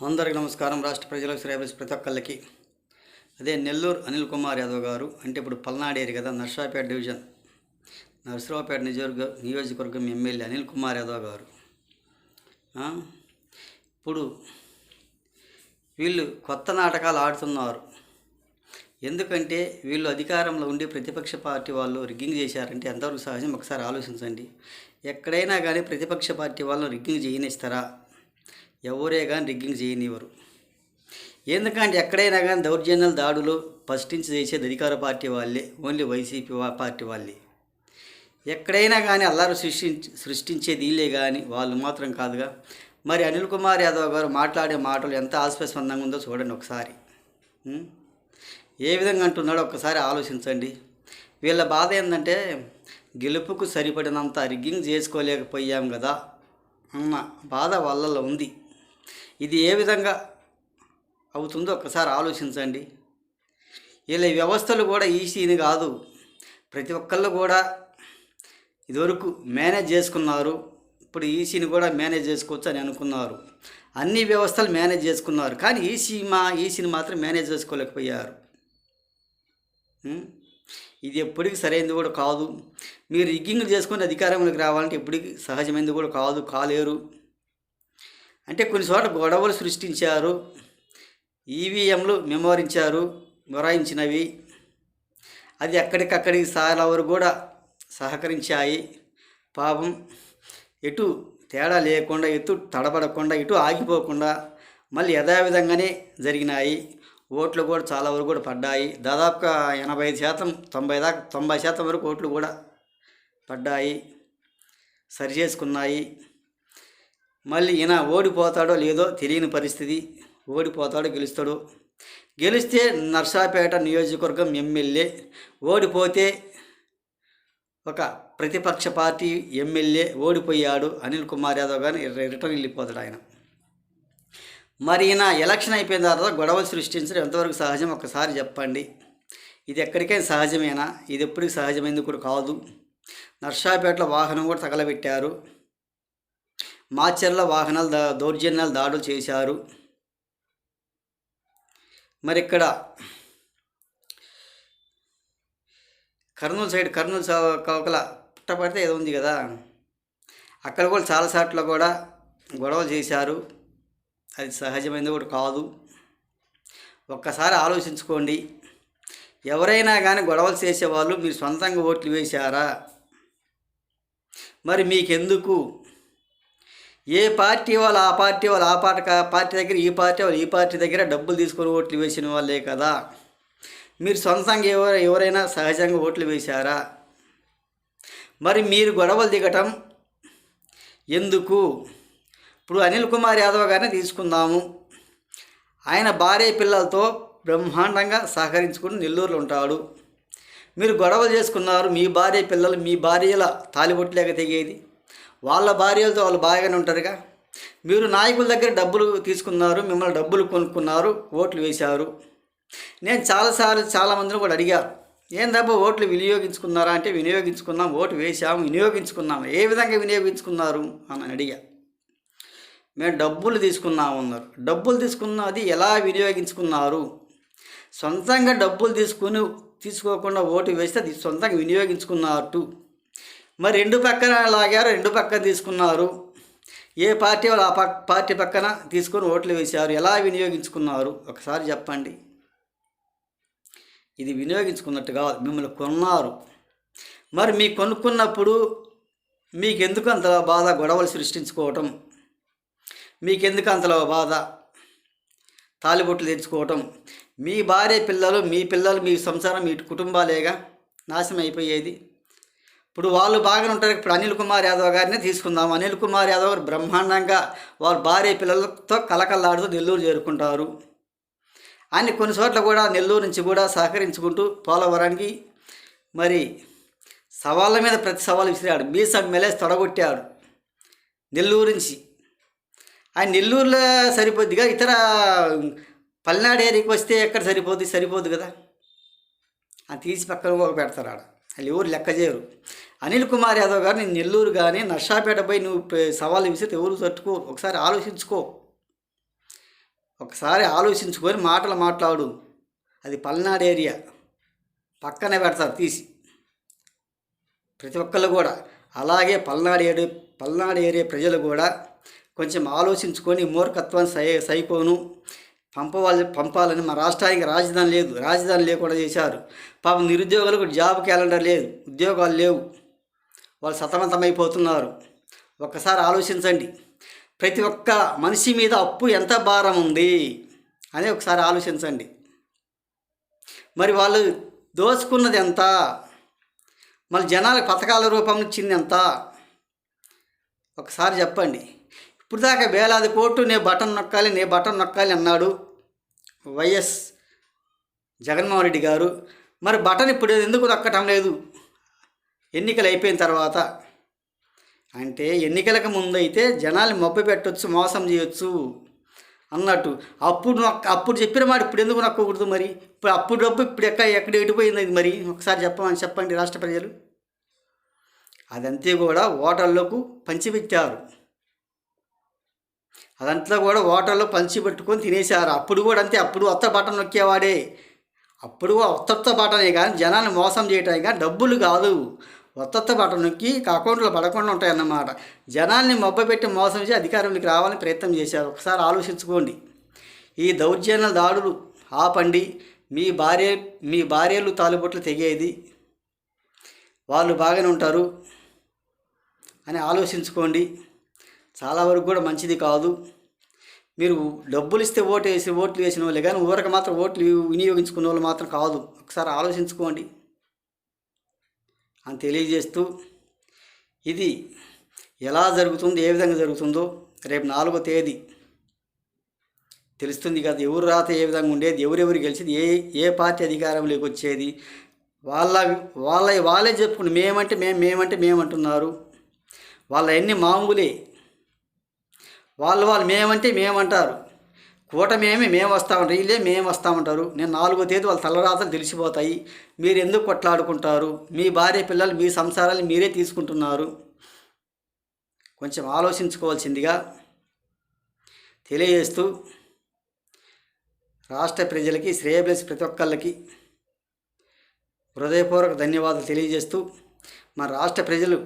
అందరికీ నమస్కారం. రాష్ట్ర ప్రజలకు శ్రేయస్ ప్రతి ఒక్కళ్ళకి అదే నెల్లూరు అనిల్ కుమార్ యాదవ్ గారు అంటే ఇప్పుడు పల్నాడు ఏరియా కదా, నర్సాపేట డివిజన్ నర్సరావుపేట నియోజకవర్గం ఎమ్మెల్యే అనిల్ కుమార్ యాదవ్ గారు ఇప్పుడు వీళ్ళు కొత్త నాటకాలు ఆడుతున్నారు. ఎందుకంటే వీళ్ళు అధికారంలో ఉండి ప్రతిపక్ష పార్టీ వాళ్ళు రిగ్గింగ్ చేశారంటే ఎంతవరకు సహజం ఒకసారి ఆలోచించండి. ఎక్కడైనా కానీ ప్రతిపక్ష పార్టీ వాళ్ళని రిగ్గింగ్ చేయనిస్తారా? ఎవరే కానీ రిగ్గింగ్ చేయనివ్వరు. ఎందుకంటే ఎక్కడైనా కానీ దౌర్జన్యాల దాడులు ఫస్ట్ నుంచి చేసేది అధికార పార్టీ వాళ్ళే, ఓన్లీ వైసీపీ పార్టీ వాళ్ళే. ఎక్కడైనా కానీ అల్లారు సృష్టించేది వీళ్ళే కానీ వాళ్ళు మాత్రం కాదుగా. మరి అనిల్ కుమార్ యాదవ్ గారు మాట్లాడే మాటలు ఎంత హాస్యాస్పదంగా ఉందో చూడండి ఒకసారి. ఏ విధంగా అంటున్నాడో ఒక్కసారి ఆలోచించండి. వీళ్ళ బాధ ఏంటంటే గెలుపుకు సరిపడినంత రిగ్గింగ్ చేసుకోలేకపోయాం కదా అన్న బాధ వాళ్ళలో ఉంది. ఇది ఏ విధంగా అవుతుందో ఒక్కసారి ఆలోచించండి. వీళ్ళ వ్యవస్థలు కూడా ఈసీని కాదు, ప్రతి ఒక్కళ్ళు కూడా ఇదివరకు మేనేజ్ చేసుకున్నారు, ఇప్పుడు ఈసీని కూడా మేనేజ్ చేసుకోవచ్చు అని అనుకున్నారు. అన్ని వ్యవస్థలు మేనేజ్ చేసుకున్నారు, కానీ ఈసీని మాత్రం మేనేజ్ చేసుకోలేకపోయారు. ఇది ఎప్పటికీ సరైనది కూడా కాదు. మీరు రిగ్గింగ్ చేసుకుని అధికారంలోకి రావాలంటే ఎప్పటికీ సహజమైనది కూడా కాలేరు. అంటే కొన్ని చోట్ల గొడవలు సృష్టించారు, ఈవీఎంలు మొరాయించినవి, అది ఎక్కడికక్కడికి చాలా వరకు కూడా సహకరించాయి. పాపం ఎటు తేడా లేకుండా, ఎటు తడబడకుండా, ఎటు ఆగిపోకుండా మళ్ళీ యథావిధంగానే జరిగినాయి. ఓట్లు కూడా చాలా వరకు కూడా పడ్డాయి. దాదాపుగా 85%, 90% వరకు ఓట్లు కూడా పడ్డాయి, సరి చేసుకున్నాయి. మళ్ళీ ఈయన ఓడిపోతాడో లేదో తెలియని పరిస్థితి. ఓడిపోతాడో గెలుస్తాడో, గెలిస్తే నర్సాపేట నియోజకవర్గం ఎమ్మెల్యే, ఓడిపోతే ఒక ప్రతిపక్ష పార్టీ ఎమ్మెల్యే ఓడిపోయాడు అనిల్ కుమార్ యాదవ్ గారిని రిటర్న్ వెళ్ళిపోతాడు ఆయన. మరి ఈయన ఎలక్షన్ అయిపోయిన తర్వాత గొడవలు సృష్టించడం ఎంతవరకు సహజం ఒక్కసారి చెప్పండి. ఇది ఎక్కడికైనా సహజమేనా? ఇది ఎప్పటికీ సహజమైంది కూడా కాదు. నర్సాపేటలో వాహనం కూడా తగలబెట్టారు, మాచర్ల వాహనాలు దౌర్జన్యాలు దాడులు చేశారు. మరి ఇక్కడ కర్నూలు కవకల పుట్టపడితే ఏదో ఉంది కదా, అక్కడ కూడా చాలాసార్లు కూడా గొడవలు చేశారు. అది సహజమైనది కూడా కాదు. ఒక్కసారి ఆలోచించుకోండి. ఎవరైనా కానీ గొడవలు చేసేవాళ్ళు మీరు సొంతంగా ఓట్లు వేశారా? మరి మీకెందుకు? ఏ పార్టీ వాళ్ళు ఆ పార్టీ దగ్గర, ఈ పార్టీ వాళ్ళు ఈ పార్టీ దగ్గర డబ్బులు తీసుకొని ఓట్లు వేసిన వాళ్ళే కదా. మీరు సొంతంగా ఎవరైనా సహజంగా ఓట్లు వేశారా? మరి మీరు గొడవలు దిగటం ఎందుకు? ఇప్పుడు అనిల్ కుమార్ యాదవ్ గారిని తీసుకుందాము. ఆయన భార్య పిల్లలతో బ్రహ్మాండంగా సహకరించుకుని నెల్లూరులో ఉంటాడు. మీరు గొడవలు చేసుకున్నారు, మీ భార్య పిల్లలు, మీ భార్యల తాలిబొట్టులేక తెగేది, వాళ్ళ భార్యలతో వాళ్ళు బాగానే ఉంటారుగా. మీరు నాయకుల దగ్గర డబ్బులు తీసుకున్నారు, మిమ్మల్ని డబ్బులు కొనుక్కున్నారు, ఓట్లు వేశారు. నేను చాలామందిని కూడా అడిగారు, ఏందబ్బా ఓట్లు వినియోగించుకున్నారా అంటే వినియోగించుకున్నాం, ఓటు వేశాము, వినియోగించుకున్నాము. ఏ విధంగా వినియోగించుకున్నారు అని అడిగా. మేము డబ్బులు తీసుకున్నాము అన్నారు. డబ్బులు తీసుకున్నది ఎలా వినియోగించుకున్నారు? సొంతంగా డబ్బులు తీసుకోకుండా ఓటు వేస్తే అది సొంతంగా వినియోగించుకున్నట్టు. మరి రెండు పక్కన లాగారు, రెండు పక్కన తీసుకున్నారు. ఏ పార్టీ వాళ్ళు ఆ పార్టీ పక్కన తీసుకొని ఓట్లు వేశారు, ఎలా వినియోగించుకున్నారు ఒకసారి చెప్పండి. ఇది వినియోగించుకున్నట్టు కాదు, మిమ్మల్ని కొన్నారు. మరి మీకు కొనుక్కున్నప్పుడు మీకెందుకు అంత బాధ? గొడవలు సృష్టించుకోవటం మీకెందుకు అంతలో బాధ? తాలిబొట్లు తెచ్చుకోవటం, మీ భార్య పిల్లలు, మీ సంసారం, మీ కుటుంబాలేగా నాశనం అయిపోయేది. ఇప్పుడు వాళ్ళు బాగానే ఉంటారు. ఇప్పుడు అనిల్ కుమార్ యాదవ్ గారిని తీసుకుందాం. అనిల్ కుమార్ యాదవ్ గారు బ్రహ్మాండంగా వాళ్ళ భార్య పిల్లలతో కలకల్లాడుతూ నెల్లూరు చేరుకుంటారు. ఆయన కొన్ని చోట్ల కూడా నెల్లూరు నుంచి కూడా సహకరించుకుంటూ పోలవరానికి మరి సవాళ్ళ మీద ప్రతి సవాలు విసిరాడు. మీసం మెలేసి తొడగొట్టాడు నెల్లూరు నుంచి. ఆయన నెల్లూరులో సరిపోద్దిగా, ఇతర పల్నాడు ఏరియాకి వస్తే ఎక్కడ సరిపోదు కదా. అది తీసి పక్కన పెడతారు. వాళ్ళు ఎవరు లెక్క చేయరు. అనిల్ కుమార్ యాదవ్ గారు నేను నెల్లూరు కానీ నర్సాపేట పోయి నువ్వు సవాళ్ళు విసిరితే ఎవరు తట్టుకో. ఒకసారి ఆలోచించుకో. ఒకసారి ఆలోచించుకొని మాటలు మాట్లాడు. అది పల్నాడు ఏరియా, పక్కనే పెడతారు తీసి ప్రతి ఒక్కళ్ళు కూడా. అలాగే పల్నాడు ఏరియా ప్రజలు కూడా కొంచెం ఆలోచించుకొని మూర్ఖత్వాన్ని సైకోను పంపాలని. మా రాష్ట్రానికి రాజధాని లేదు, రాజధాని లేకుండా చేశారు. పాపం నిరుద్యోగులకు జాబ్ క్యాలెండర్ లేదు, ఉద్యోగాలు లేవు, వాళ్ళు సతమతమైపోతున్నారు. ఒక్కసారి ఆలోచించండి. ప్రతి ఒక్క మనిషి మీద అప్పు ఎంత భారం ఉంది అని ఒకసారి ఆలోచించండి. మరి వాళ్ళు దోచుకున్నది ఎంత, మళ్ళీ జనాలకు పథకాల రూపంలో ఇచ్చింది ఎంత ఒకసారి చెప్పండి. ఇప్పుడు దాకా వేలాది కోట్లు నే బటన్ నొక్కాలి అన్నాడు వైఎస్ జగన్మోహన్ రెడ్డి గారు. మరి బటన్ ఇప్పుడు ఎందుకు నొక్కటం లేదు ఎన్నికలు అయిపోయిన తర్వాత? అంటే ఎన్నికలకు ముందు అయితే జనాల్ని మభ్య పెట్టవచ్చు, మోసం చేయొచ్చు అన్నట్టు. అప్పుడు చెప్పిన మాట ఇప్పుడు ఎందుకు నొక్కకూడదు? మరి ఇప్పుడు అప్పుడు డబ్బు ఇప్పుడు ఎక్కడ ఎడిపోయింది అది? మరి ఒకసారి చెప్పండి రాష్ట్ర ప్రజలు. అదంతా కూడా ఓటర్లకు పంచిపెట్టారు, అదంతా కూడా ఓటర్లో పంచిపెట్టుకొని తినేశారు. అప్పుడు కూడా అంతే, అప్పుడు ఒత్త బటన్ నొక్కేవాడే, అప్పుడు ఒత్త బటనే కానీ జనాన్ని మోసం చేయటానికి కానీ డబ్బులు కాదు. ఒత్త బటన్ నొక్కి అకౌంట్లో పడకుండా ఉంటాయన్నమాట. జనాల్ని మభ్యపెట్టి మోసం చేసి అధికారంలోకి రావాలని ప్రయత్నం చేశారు. ఒకసారి ఆలోచించుకోండి. ఈ దౌర్జన్య దాడులు ఆపండి. మీ భార్యలు తాలుబొట్లు తెగేది, వాళ్ళు బాగానే ఉంటారు అని ఆలోచించుకోండి. చాలా వరకు కూడా మంచిది కాదు. మీరు డబ్బులు ఇస్తే ఓట్లు వేసిన వాళ్ళే కానీ ఊరికి మాత్రం ఓట్లు వినియోగించుకునే వాళ్ళు మాత్రం కాదు. ఒకసారి ఆలోచించుకోండి అని తెలియజేస్తూ, ఇది ఎలా జరుగుతుందో, ఏ విధంగా జరుగుతుందో రేపు 4వ తేదీ తెలుస్తుంది కదా. ఎవరు రాత ఏ విధంగా ఉండేది, ఎవరెవరు గెలిచేది, ఏ పార్టీ అధికారంలోకి వచ్చేది, వాళ్ళే చెప్పుకుని మేమంటున్నారు. వాళ్ళ అన్ని మామూలే. వాళ్ళు మేమంటే మేమంటారు. కూటమేమి మేము వస్తామంటారు, వీళ్ళే మేము వస్తామంటారు. నేను 4వ తేదీ వాళ్ళ తలరాతలు తెలిసిపోతాయి. మీరు ఎందుకు కొట్లాడుకుంటారు? మీ భార్య పిల్లలు, మీ సంసారాలు మీరే తీసుకుంటున్నారు. కొంచెం ఆలోచించుకోవాల్సిందిగా తెలియజేస్తూ, రాష్ట్ర ప్రజలకి, శ్రేయభిలాషి ప్రతి ఒక్కళ్ళకి హృదయపూర్వక ధన్యవాదాలు తెలియజేస్తూ, మన రాష్ట్ర ప్రజలు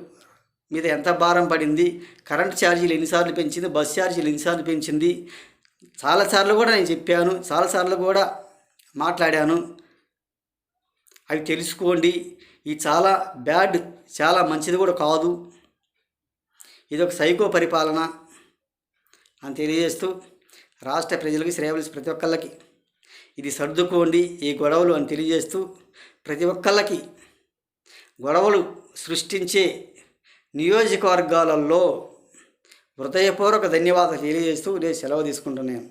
మీద ఎంత భారం పడింది, కరెంటు ఛార్జీలు ఎన్నిసార్లు పెంచింది, బస్ ఛార్జీలు ఎన్నిసార్లు పెంచింది, చాలాసార్లు కూడా నేను చెప్పాను, చాలాసార్లు కూడా మాట్లాడాను. అవి తెలుసుకోండి. ఇది చాలా బ్యాడ్, చాలా మంచిది కూడా కాదు. ఇది ఒక సైకో పరిపాలన అని తెలియజేస్తూ, రాష్ట్ర ప్రజలకి, శ్రేయభిలాషి ప్రతి ఒక్కళ్ళకి ఇది సర్దుకోండి ఈ గొడవలు అని తెలియజేస్తూ, ప్రతి ఒక్కళ్ళకి గొడవలు సృష్టించే నియోజకవర్గాలలో హృదయపూర్వక ధన్యవాదాలు తెలియజేస్తూ నేను సెలవు తీసుకుంటున్నాను.